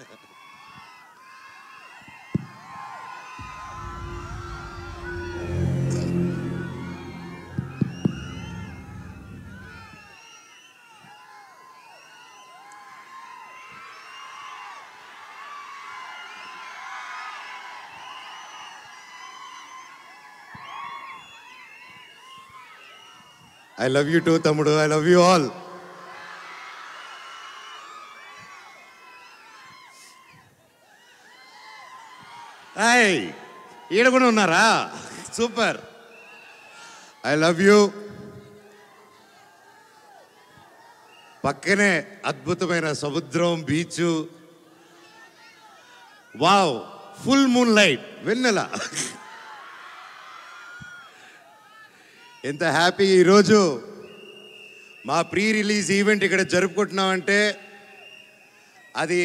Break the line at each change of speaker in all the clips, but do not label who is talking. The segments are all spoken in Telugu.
I love you too, Tamudu. I love you all. Hey, ఈడ కూడా ఉన్నారా? సూపర్. I love you. పక్కనే అద్భుతమైన సముద్రం, beach. Wow, full moon light, వెన్నెల. ఎంత హ్యాపీ ఈరోజు మా ప్రీ రిలీజ్ ఈవెంట్ ఇక్కడ జరుపుకుంటున్నామంటే అది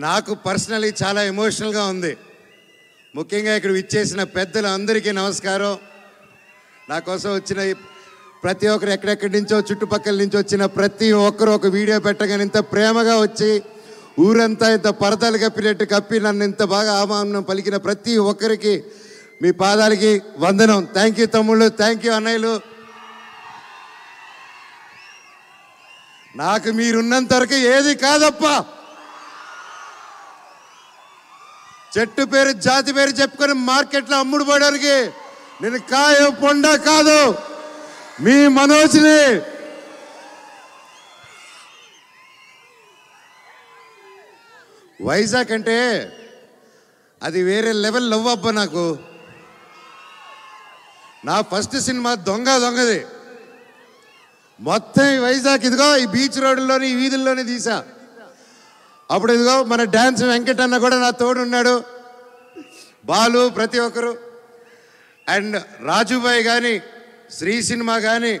నాకు పర్సనలీ చాలా ఎమోషనల్గా ఉంది. ముఖ్యంగా ఇక్కడ విచ్చేసిన పెద్దలందరికీ నమస్కారం. నా కోసం వచ్చిన ప్రతి ఒక్కరు, ఎక్కడెక్కడి నుంచో చుట్టుపక్కల నుంచి వచ్చిన ప్రతి ఒక్కరు ఒక వీడియో పెట్టగానే ఇంత ప్రేమగా వచ్చి ఊరంతా ఇంత పరదాలు కప్పినట్టు కప్పి నన్ను ఇంత బాగా ఆహ్వానం పలికిన ప్రతి ఒక్కరికి మీ పాదాలకి వందనం. థ్యాంక్ యూ తమ్ముళ్ళు, థ్యాంక్ యూ అన్నయ్యలు. నాకు మీరున్నంత వరకు ఏది కాదప్ప. చెట్టు పేరు జాతి పేరు చెప్పుకొని మార్కెట్లో అమ్ముడు పోవడానికి నేను కాయ పొండ కాదు, మీ మనోజ్ని. వైజాగ్ అంటే అది వేరే లెవెల్ లవ్ అబ్బా. నాకు నా ఫస్ట్ సినిమా దొంగది. మొత్తం ఈ వైజాగ్ ఇదిగో ఈ బీచ్ రోడ్లోని ఈ వీధుల్లోనే తీసా. అప్పుడు ఇదిగో మన డ్యాన్స్ వెంకటన్న కూడా నా తోడు ఉన్నాడు, బాలు, ప్రతి ఒక్కరు. అండ్ రాజుబాయ్ కానీ, శ్రీ సినిమా కానీ,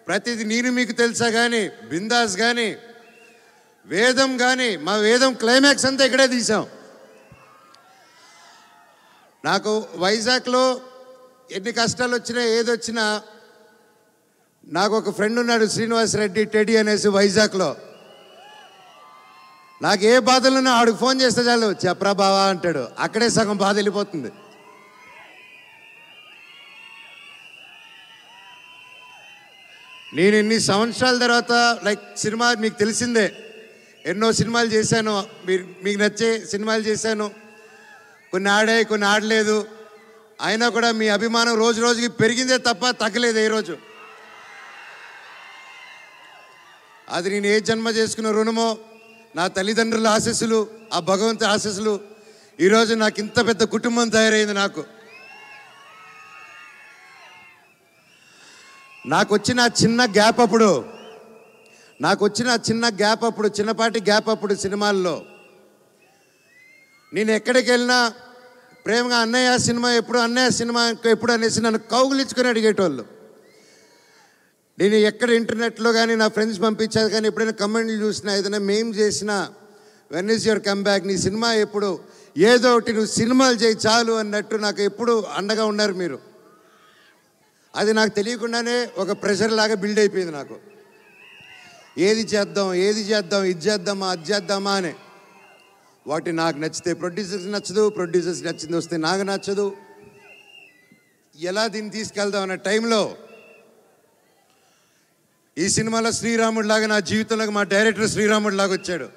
ప్రతిది నేను మీకు తెలుసా కానీ, బిందాస్ కానీ, వేదం కానీ, మా వేదం క్లైమాక్స్ అంతా ఇక్కడే తీసాం. నాకు వైజాగ్లో ఎన్ని కష్టాలు వచ్చినా ఏదొచ్చినా నాకు ఒక ఫ్రెండ్ ఉన్నాడు, శ్రీనివాస్ రెడ్డి టెడ్డీ అనేసి వైజాగ్లో. నాకు ఏ బాధలున్నా ఆడికి ఫోన్ చేస్తే చాలు, చెప్పరా బావా అంటాడు. అక్కడే సగం బాధ వెళ్ళిపోతుంది. నేను ఇన్ని సంవత్సరాల తర్వాత లైక్ సినిమా మీకు తెలిసిందే, ఎన్నో సినిమాలు చేశాను, మీకు నచ్చే సినిమాలు చేశాను. కొన్ని ఆడాయి, కొన్ని ఆడలేదు. అయినా కూడా మీ అభిమానం రోజు రోజుకి పెరిగిందే తప్ప తగ్గలేదు ఏ రోజు. అది నేను ఏ జన్మ చేసుకున్న రుణమో, నా తల్లిదండ్రుల ఆశీస్సులు, ఆ భగవంతుని ఆశీస్సులు, ఈరోజు నాకు ఇంత పెద్ద కుటుంబం తయారైంది. నాకు వచ్చిన చిన్న గ్యాప్ అప్పుడు, చిన్నపాటి గ్యాప్ అప్పుడు సినిమాల్లో నేను ఎక్కడికి వెళ్ళినా ప్రేమగా అన్నయ్య సినిమా ఎప్పుడు అనేసి నన్ను కౌగులించుకొని అడిగేటోళ్ళు. నేను ఎక్కడ ఇంటర్నెట్లో కానీ నా ఫ్రెండ్స్ పంపించారు కానీ ఎప్పుడైనా కమెంట్లు చూసినా, ఏదైనా మేం చేసినా, వెన్ ఈజ్ యువర్ కమ్బ్యాక్, నీ సినిమా ఎప్పుడు, ఏదో ఒకటి నువ్వు సినిమాలు చేయి చాలు అన్నట్టు నాకు ఎప్పుడు అండగా ఉన్నారు మీరు. అది నాకు తెలియకుండానే ఒక ప్రెషర్ లాగా బిల్డ్ అయిపోయింది నాకు. ఏది చేద్దాం, ఇది చేద్దామా, అది చేద్దామా అని. వాటి నాకు నచ్చితే ప్రొడ్యూసర్స్ నచ్చదు, ప్రొడ్యూసర్స్ నచ్చింది వస్తే నాకు నచ్చదు. ఎలా దీన్ని తీసుకెళ్దాం అన్న టైంలో ఈ సినిమాలో శ్రీరాముడు లాగా నా జీవితంలోకి మా డైరెక్టర్ శ్రీరాముడు లాగా వచ్చాడు.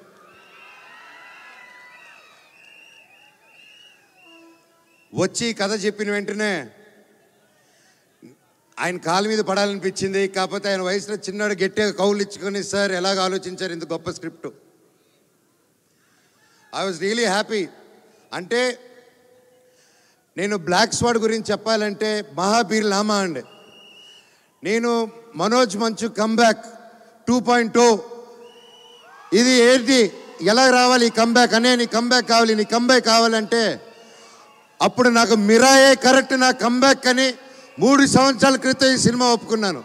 వచ్చి కథ చెప్పిన వెంటనే ఆయన కాళ్ళ మీద పడాలనిపించింది. కాకపోతే ఆయన వయసులో చిన్నాడు, గట్టిగా కౌలు ఇచ్చుకొని, సార్ ఎలాగ ఆలోచించారు ఇంత గొప్ప script. I was really happy. అంటే నేను బ్లాక్ స్వాడ్ గురించి చెప్పాలంటే మహాబీర్ లామా అండి. నేను మనోజ్ మంచు కమ్బ్యాక్ 2.0, ఇది ఏంటి, ఎలా రావాలి ఈ కంబ్యాక్ అనే, నీ కంబ్యాక్ కావాలంటే అప్పుడు నాకు మిరాయే కరెక్ట్ నా కంబ్యాక్ అని 3 సంవత్సరాల క్రితం ఈ సినిమా ఒప్పుకున్నాను.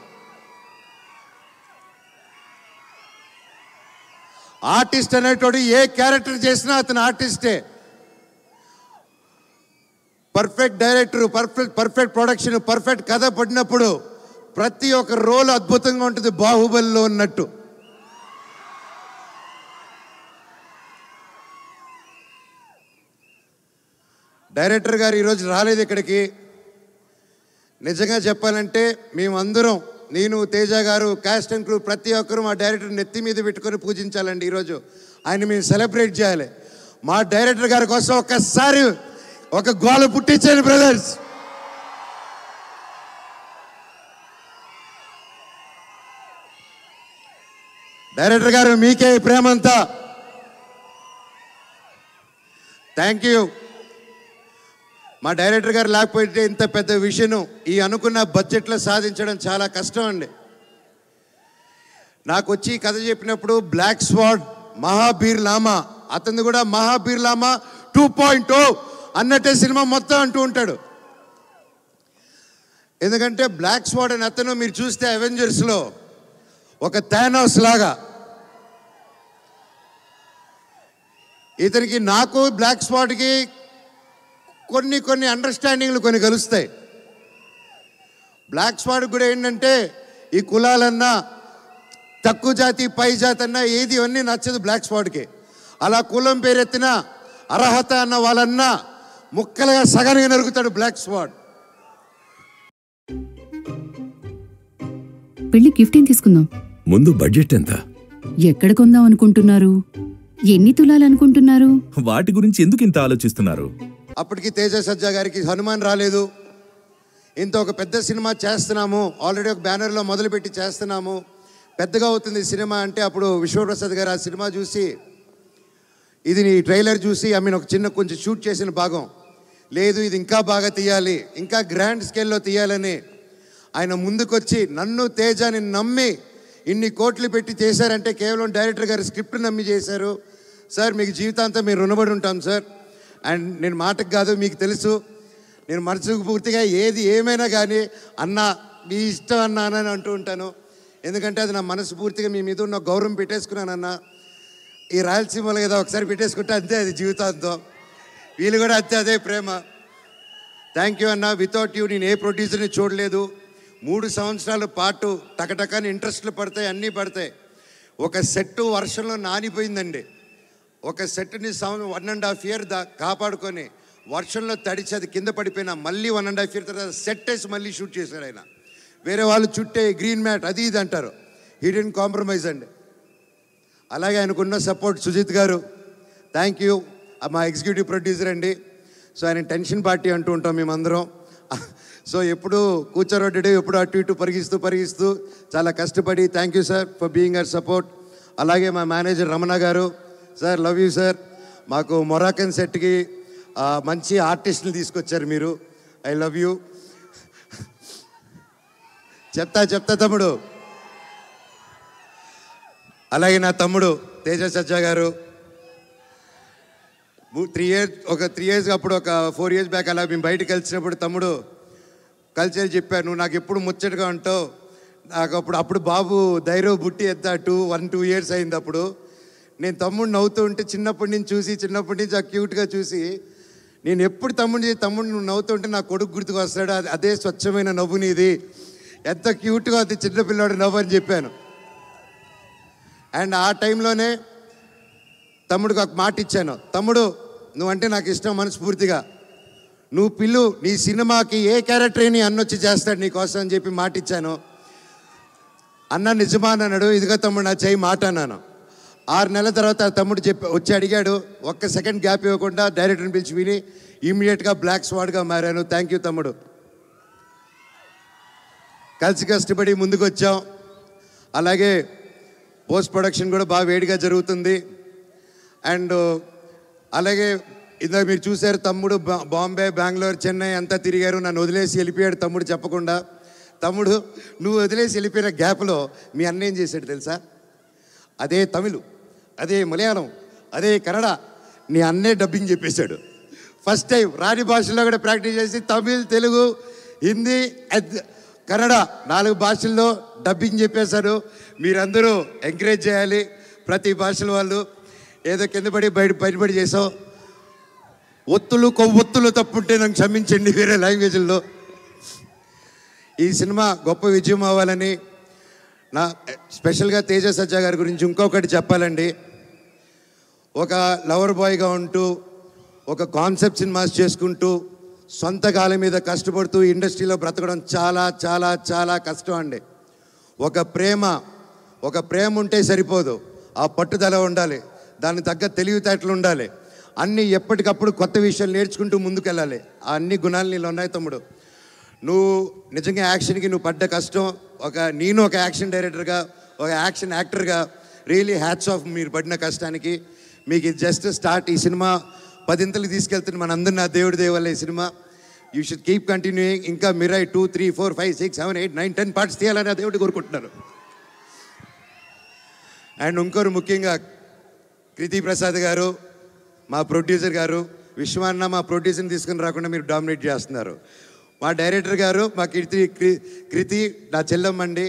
ఆర్టిస్ట్ అనేటోడు ఏ క్యారెక్టర్ చేసినా అతను ఆర్టిస్టే. Perfect director, perfect production, perfect కథ పడినప్పుడు ప్రతి ఒక్క రోల్ అద్భుతంగా ఉంటుంది, బాహుబలిలో ఉన్నట్టు. డైరెక్టర్ గారు ఈరోజు రాలేదు ఇక్కడికి. నిజంగా చెప్పాలంటే మేమందరం, నేను, తేజ గారు, కాస్ట్ అండ్ క్రూ ప్రతి ఒక్కరూ మా డైరెక్టర్ నెత్తి మీద పెట్టుకొని పూజించాలండి. ఈరోజు ఆయన మేము సెలబ్రేట్ చేయాలి. మా డైరెక్టర్ గారి కోసం ఒక్కసారి ఒక గోల పుట్టించండి బ్రదర్స్. డైరెక్టర్ గారు మీకే ప్రేమంతా. Thank you. మా డైరెక్టర్ గారు లేకపోతే ఇంత పెద్ద విషయం ఈ అనుకున్న బడ్జెట్లో సాధించడం చాలా కష్టం అండి. నాకు వచ్చి కథ చెప్పినప్పుడు బ్లాక్ స్వాడ్, మహాబీర్ లామా, అతను కూడా మహాబీర్ లామా 2.0 అన్నట్టే సినిమా మొత్తం అంటూ ఉంటాడు. ఎందుకంటే బ్లాక్ స్వాడ్ అని అతను మీరు చూస్తే అవెంజర్స్లో ఒక థానోస్ లాగా, ఇతనికి నాకు బ్లాక్ స్వాడ్కి కొన్ని అండర్స్టాండింగ్లు కొన్ని కలుస్తాయి. బ్లాక్ స్వాడ్ కూడా ఏంటంటే ఈ కులాలన్నా, తక్కువ జాతి పై జాతి అన్నా ఏది అన్నీ నచ్చదు బ్లాక్ స్వాడ్కి. అలా కులం పేరెత్తిన అర్హత అన్న వాళ్ళన్నా ముక్కలుగా సగానికి నరుగుతాడు బ్లాక్ స్వాడ్.
పెళ్లి గిఫ్ట్ ఏం తీసుకుందాం?
ముందు బడ్జెట్ ఎంత?
ఎక్కడ కొందాం అనుకుంటున్నారు? ఎన్ని తులాలనుకుంటున్నారు?
వాటి గురించి ఎందుకు ఇంత ఆలోచిస్తున్నారు?
అప్పటికి తేజ సజ్జా గారికి హనుమాన్ రాలేదు. ఇంత ఒక పెద్ద సినిమా చేస్తున్నాము, ఆల్రెడీ ఒక బ్యానర్లో మొదలుపెట్టి చేస్తున్నాము, పెద్దగా అవుతుంది సినిమా అంటే అప్పుడు విశ్వప్రసాద్ గారు ఆ సినిమా చూసి, ఇది నీ ట్రైలర్ చూసి ఒక కొంచెం షూట్ చేసిన భాగం లేదు, ఇది ఇంకా బాగా తీయాలి, ఇంకా గ్రాండ్ స్కేల్లో తీయాలని ఆయన ముందుకొచ్చి నన్ను తేజాని నమ్మి ఇన్ని కోట్లు పెట్టి చేశారంటే కేవలం డైరెక్టర్ గారు స్క్రిప్ట్ నమ్మి చేశారు. సార్ మీకు జీవితాంతం మీరు రుణపడి ఉంటాం సార్. అండ్ నేను మాటకు కాదు, మీకు తెలుసు, నేను మనసుకు పూర్తిగా ఏది ఏమైనా కానీ అన్న మీ ఇష్టం అన్నా అని అంటూ ఉంటాను. ఎందుకంటే అది నా మనసు పూర్తిగా మీ మీద ఉన్న గౌరవం పెట్టేసుకున్నానన్న. ఈ రాయలసీమలో ఏదో ఒకసారి పెట్టేసుకుంటే అంతే, అది జీవితాంతం. వీళ్ళు కూడా అంతే, అదే ప్రేమ. థ్యాంక్ యూ అన్న. వితౌట్ యూ నేను ఏ ప్రొడ్యూసర్ని చూడలేదు. 3 సంవత్సరాల పాటు టకటకాని ఇంట్రెస్ట్లు పడతాయి, అన్నీ పడతాయి. ఒక సెట్ వర్షంలో నానిపోయిందండి. ఒక సెట్ని 1.5 ఇయర్ కాపాడుకొని వర్షంలో తడిచి అది కింద పడిపోయినా మళ్ళీ 1.5 ఇయర్ తర్వాత సెట్ వేసి మళ్ళీ షూట్ చేశారు ఆయన. వేరే వాళ్ళు చుట్టే గ్రీన్ మ్యాట్ అది ఇది అంటారు, హీ డిడ్ంట్ కాంప్రమైజ్ అండి. అలాగే ఆయనకున్న సపోర్ట్ సుజిత్ గారు, థ్యాంక్ యూ. మా ఎగ్జిక్యూటివ్ ప్రొడ్యూసర్ అండి. సో ఆయన టెన్షన్ పార్టీ అంటూ ఉంటాం మేమందరం. సో ఎప్పుడు కూర్చోరొడ్డు, ఎప్పుడు అటు ఇటు పరిగిస్తూ చాలా కష్టపడి, thank you sir for being our support. అలాగే మా మేనేజర్ రమణ గారు, సార్ లవ్ యూ సార్. మాకు మొరాకన్ సెట్కి మంచి ఆర్టిస్టులు తీసుకొచ్చారు మీరు, ఐ లవ్ యూ. చెప్తా తమ్ముడు. అలాగే నా తమ్ముడు తేజ సజ్జా గారు 3 ఇయర్స్ అప్పుడు ఒక 4 ఇయర్స్ బ్యాక్ అలా మేము బయటకు కలిసినప్పుడు తమ్ముడు కలిసి చెప్పాను, నువ్వు నాకు ఎప్పుడు ముచ్చటగా ఉంటావు. నాకు అప్పుడు బాబు ధైర్యం బుట్టి ఎత్తా 1-2 ఇయర్స్ అయింది. అప్పుడు నేను తమ్ముడు నవ్వుతూ ఉంటే చిన్నప్పటి నుంచి ఆ క్యూట్గా చూసి నేను ఎప్పుడు తమ్ముడు నువ్వు నవ్వుతూ ఉంటే నా కొడుకు గుర్తుకు వస్తాడు, అదే స్వచ్ఛమైన నవ్వు నీది, ఎంత క్యూట్గా అది చిన్నపిల్లాడు నవ్వు అని చెప్పాను. అండ్ ఆ టైంలోనే తమ్ముడికి ఒక మాట ఇచ్చాను, తమ్ముడు నువ్వంటే నాకు ఇష్టం మనస్ఫూర్తిగా, నువ్వు పిల్లు, నీ సినిమాకి ఏ క్యారెక్టర్ నీ అన్నొచ్చి చేస్తాడు నీకోసం అని చెప్పి మాట ఇచ్చాను. అన్న నిజమా అన్నాడు. ఇదిగో తమ్ముడు నా చేయి మాట అన్నాను. 6 నెలల తర్వాత తమ్ముడు వచ్చి అడిగాడు. ఒక్క సెకండ్ గ్యాప్ ఇవ్వకుండా డైరెక్టర్ని పిలిచి విని ఇమీడియట్గా బ్లాక్ స్వాడ్గా మారాను. థ్యాంక్ యూ తమ్ముడు. కలిసి కష్టపడి ముందుకు వచ్చాం. అలాగే పోస్ట్ ప్రొడక్షన్ కూడా బాగా వేడిగా జరుగుతుంది. అండ్ అలాగే ఇందాక మీరు చూశారు, తమ్ముడు బాంబే, బెంగళూరు, చెన్నై అంతా తిరిగారు. నన్ను వదిలేసి వెళ్ళిపోయాడు తమ్ముడు చెప్పకుండా. తమ్ముడు నువ్వు వదిలేసి వెళ్ళిపోయిన గ్యాప్లో మీ అన్న ఏం చేశాడు తెలుసా? అదే తమిళ్, అదే మలయాళం, అదే కన్నడ నీ అన్నే డబ్బింగ్ చెప్పేశాడు. ఫస్ట్ టైం రాని భాషల్లో కూడా ప్రాక్టీస్ చేసి తమిళ్, తెలుగు, హిందీ, కన్నడ 4 భాషల్లో డబ్బింగ్ చెప్పేశారు. మీరందరూ ఎంకరేజ్ చేయాలి. ప్రతి భాషల వాళ్ళు ఏదో కింద పడి బయటపడి చేసాం. కొవ్వొత్తులు తప్పుంటే నాకు క్షమించండి వేరే లాంగ్వేజ్ల్లో. ఈ సినిమా గొప్ప విజయం అవ్వాలని నా స్పెషల్గా తేజ సజ్జా గారి గురించి ఇంకొకటి చెప్పాలండి. ఒక లవర్ బాయ్గా ఉంటూ ఒక కాన్సెప్ట్ సినిమాస్ చేసుకుంటూ సొంత కాలం మీద కష్టపడుతూ ఇండస్ట్రీలో బ్రతకడం చాలా చాలా చాలా కష్టం అండి. ఒక ప్రేమ ఉంటే సరిపోదు, ఆ పట్టుదల ఉండాలి, దానికి తగ్గ తెలివితేటలు ఉండాలి, అన్నీ ఎప్పటికప్పుడు కొత్త విషయాలు నేర్చుకుంటూ ముందుకెళ్ళాలి. ఆ అన్ని గుణాలు నీళ్ళు ఉన్నాయి తమ్ముడు. నువ్వు నిజంగా యాక్షన్కి నువ్వు పడ్డ కష్టం, నేను ఒక యాక్షన్ డైరెక్టర్గా, ఒక యాక్షన్ యాక్టర్గా రియలీ హ్యాట్స్ ఆఫ్ మీరు పడిన కష్టానికి. మీకు ఇది జస్ట్ స్టార్ట్. ఈ సినిమా 10 ఇంతలు తీసుకెళ్తుంది మనందరూ, నా దేవుడి దేవల్ల ఈ cinema. You should keep continuing. ఇంకా మిరాయ్ 2, 3, 4, 5, 6, 7, 8, 9, 10 పార్ట్స్ తీయాలని ఆ దేవుడి కోరుకుంటున్నారు. అండ్ ఇంకోరు ముఖ్యంగా కృతి ప్రసాద్ గారు, మా ప్రొడ్యూసర్ గారు, విశ్వాన్న మా ప్రొడ్యూసర్ని తీసుకుని రాకుండా మీరు డామినేట్ చేస్తున్నారు. మా డైరెక్టర్ గారు, మా కృతి నా చెల్లమ్మండి.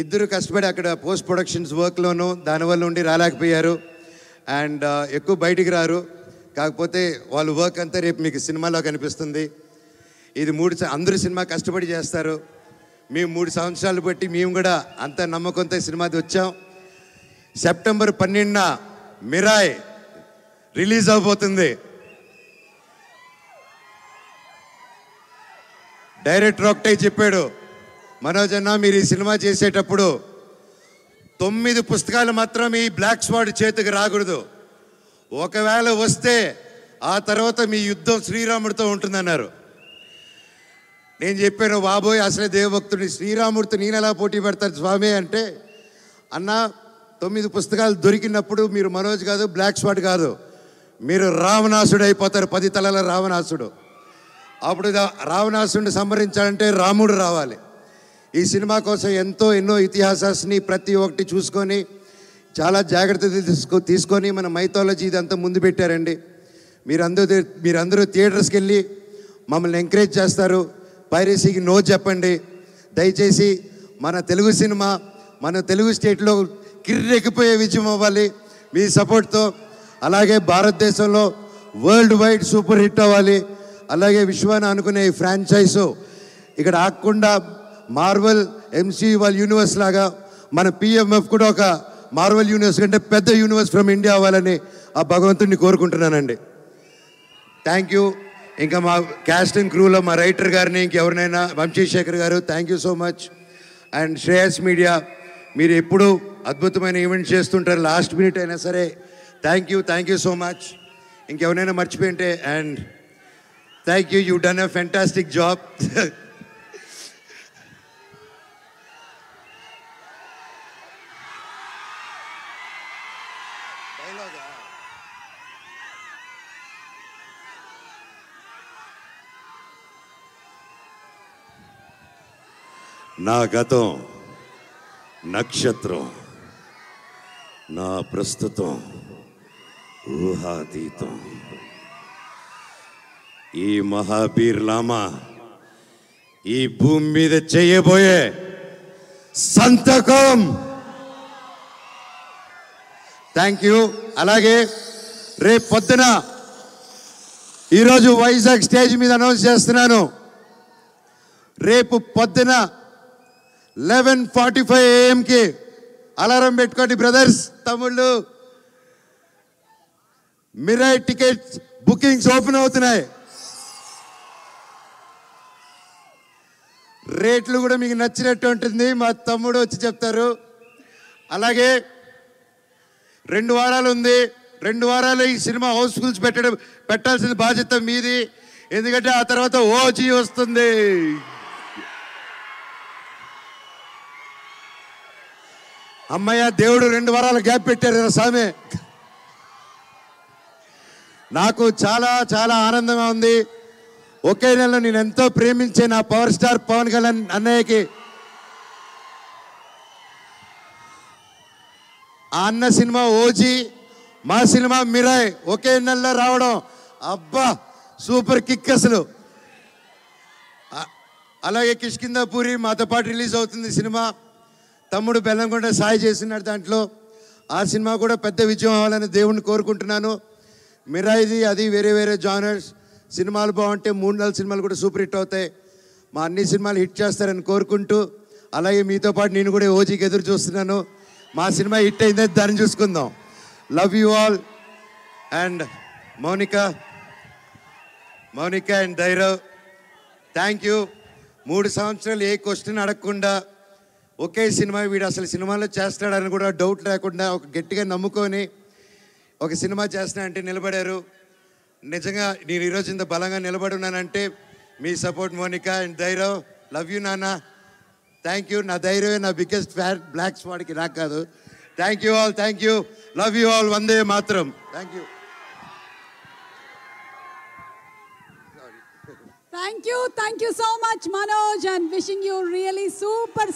ఇద్దరు కష్టపడి అక్కడ పోస్ట్ ప్రొడక్షన్స్ వర్క్లోనూ దానివల్ల ఉండి రాలేకపోయారు. అండ్ ఎక్కువ బయటికి రారు. కాకపోతే వాళ్ళ వర్క్ అంతా రేపు మీకు సినిమాలో కనిపిస్తుంది. ఇది అందరూ సినిమా కష్టపడి చేస్తారు. మేము 3 సంవత్సరాలు బట్టి మేము కూడా అంత నమ్మకంతో సినిమాది వచ్చాం. సెప్టెంబర్ 12న మిరాయ్ రిలీజ్ అవబోతుంది. డైరెక్టర్ ఒకటే చెప్పాడు, మనోజ్ అన్న మీరు ఈ సినిమా చేసేటప్పుడు 9 పుస్తకాలు మాత్రం ఈ బ్లాక్ స్వాడ్ చేతికి రాకూడదు. ఒకవేళ వస్తే ఆ తర్వాత మీ యుద్ధం శ్రీరాముడితో ఉంటుందన్నారు. నేను చెప్పాను, బాబోయ్ అసలే దేవభక్తుడిని, శ్రీరాముడితో నేను ఎలా పోటీ పెడతాను స్వామి అంటే, అన్న 9 పుస్తకాలు దొరికినప్పుడు మీరు మనోజ్ కాదు, బ్లాక్ స్వాడ్ కాదు, మీరు రావణాసుడు అయిపోతారు, 10 తలల రావణాసుడు. అప్పుడు రావణాసుడిని సంహరించాలంటే రాముడు రావాలి. ఈ సినిమా కోసం ఎన్నో ఇతిహాసాన్ని ప్రతి ఒక్కటి చూసుకొని చాలా జాగ్రత్తలు తీసుకొని మన మైథాలజీ ఇదంతా ముందు పెట్టారండి. మీరందరూ థియేటర్స్కి వెళ్ళి మమ్మల్ని ఎంకరేజ్ చేస్తారు. పైరసీకి నో చెప్పండి దయచేసి. మన తెలుగు సినిమా మన తెలుగు స్టేట్లో కిర్రెక్కిపోయే విజయం అవ్వాలి మీ సపోర్ట్తో. అలాగే భారతదేశంలో వరల్డ్ వైడ్ సూపర్ హిట్ అవ్వాలి. అలాగే విశ్వాన్ని అనుకునే ఈ ఫ్రాంచైజు ఇక్కడ ఆగకుండా మార్వెల్ MCU వాళ్ళ యూనివర్స్ లాగా మన PMF కూడా ఒక మార్వెల్ యూనివర్స్ కంటే పెద్ద యూనివర్స్ ఫ్రమ్ ఇండియా అవ్వాలని ఆ భగవంతుడిని కోరుకుంటున్నానండి. Thank you. ఇంకా మా క్యాస్ట్ అండ్ క్రూలో మా రైటర్ గారిని ఇంకెవరినైనా వంశీశేఖర్ గారు thank you so much. And Shreyas media మీరు ఎప్పుడూ అద్భుతమైన ఈవెంట్స్ చేస్తుంటారు, లాస్ట్ మినిట్ అయినా సరే థ్యాంక్ యూ సో మచ్. ఇంకెవరైనా మర్చిపోయింటే and thank you done a fantastic job. నా గతం నక్షత్రం, నా ప్రస్తుతం ఊహాతీతం. ఈ మహాబీర్ లామా ఈ భూమి మీద చేయబోయే సంతకం. Thank you. అలాగే రేపు పొద్దున ఈరోజు వైజాగ్ స్టేజ్ మీద అనౌన్స్ చేస్తున్నాను. రేపు పొద్దున 11:45 AM అలారం పెట్టుకోండి బ్రదర్స్, తమ్ముళ్ళు. మిరాయ్ టికెట్స్ బుకింగ్స్ ఓపెన్ అవుతున్నాయి. రేట్లు కూడా మీకు నచ్చినట్టు ఉంటుంది, మా తమ్ముడు వచ్చి చెప్తారు. అలాగే 2 వారాలు ఉంది. 2 వారాలు ఈ సినిమా హౌస్ఫుల్స్ పెట్టాల్సిన బాధ్యత మీది. ఎందుకంటే ఆ తర్వాత ఓజీ వస్తుంది. అమ్మయ్య దేవుడు 2 వారాల గ్యాప్ పెట్టారు కదా స్వామి. నాకు చాలా చాలా ఆనందంగా ఉంది. ఒకే నెలలో నేను ఎంతో ప్రేమించే నా పవర్ స్టార్ పవన్ కళ్యాణ్ అన్నయ్యకి ఆ అన్న సినిమా ఓజీ, మా సినిమా మిరాయ్ ఒకే నెలలో రావడం అబ్బా సూపర్ కిక్ అసలు. అలాగే కిష్కిందాపూరి మాతో పాటు రిలీజ్ అవుతుంది సినిమా. తమ్ముడు బెల్లంకొండ సాయి చేస్తున్నాడు దాంట్లో. ఆ సినిమా కూడా పెద్ద విజయం అవ్వాలని దేవుణ్ణి కోరుకుంటున్నాను. మిరాయిది అది వేరే జానర్స్. సినిమాలు బాగుంటే 3-4 సినిమాలు కూడా సూపర్ హిట్ అవుతాయి. మా అన్ని సినిమాలు హిట్ చేస్తారని కోరుకుంటూ, అలాగే మీతో పాటు నేను కూడా ఓజీకి ఎదురు చూస్తున్నాను. మా సినిమా హిట్ అయిందని దాన్ని చూసుకుందాం. Love you all. And Mounika Mounika and Dhairav, thank you. 3 సంవత్సరాలు ఏ క్వశ్చన్ అడగకుండా ఒకే సినిమా వీడు అసలు సినిమాలో చేస్తాడని కూడా డౌట్ లేకుండా ఒక గట్టిగా నమ్ముకొని ఒక సినిమా చేస్తున్నా అంటే నిలబడారు. నిజంగా నేను ఈరోజు ఇంత బలంగా నిలబడి ఉన్నానంటే మీ support Mounika and Dhairav. Love you నాన్న, థ్యాంక్ యూ. నా ధైర్యమే నా బిగ్గెస్ట్ ఫ్యాన్, బ్లాక్ స్పాట్కి నాకు కాదు. Thank you all, thank you, love you all, వందే మాత్రం. Thank you.
Thank you so much, Manoj, and wishing you really super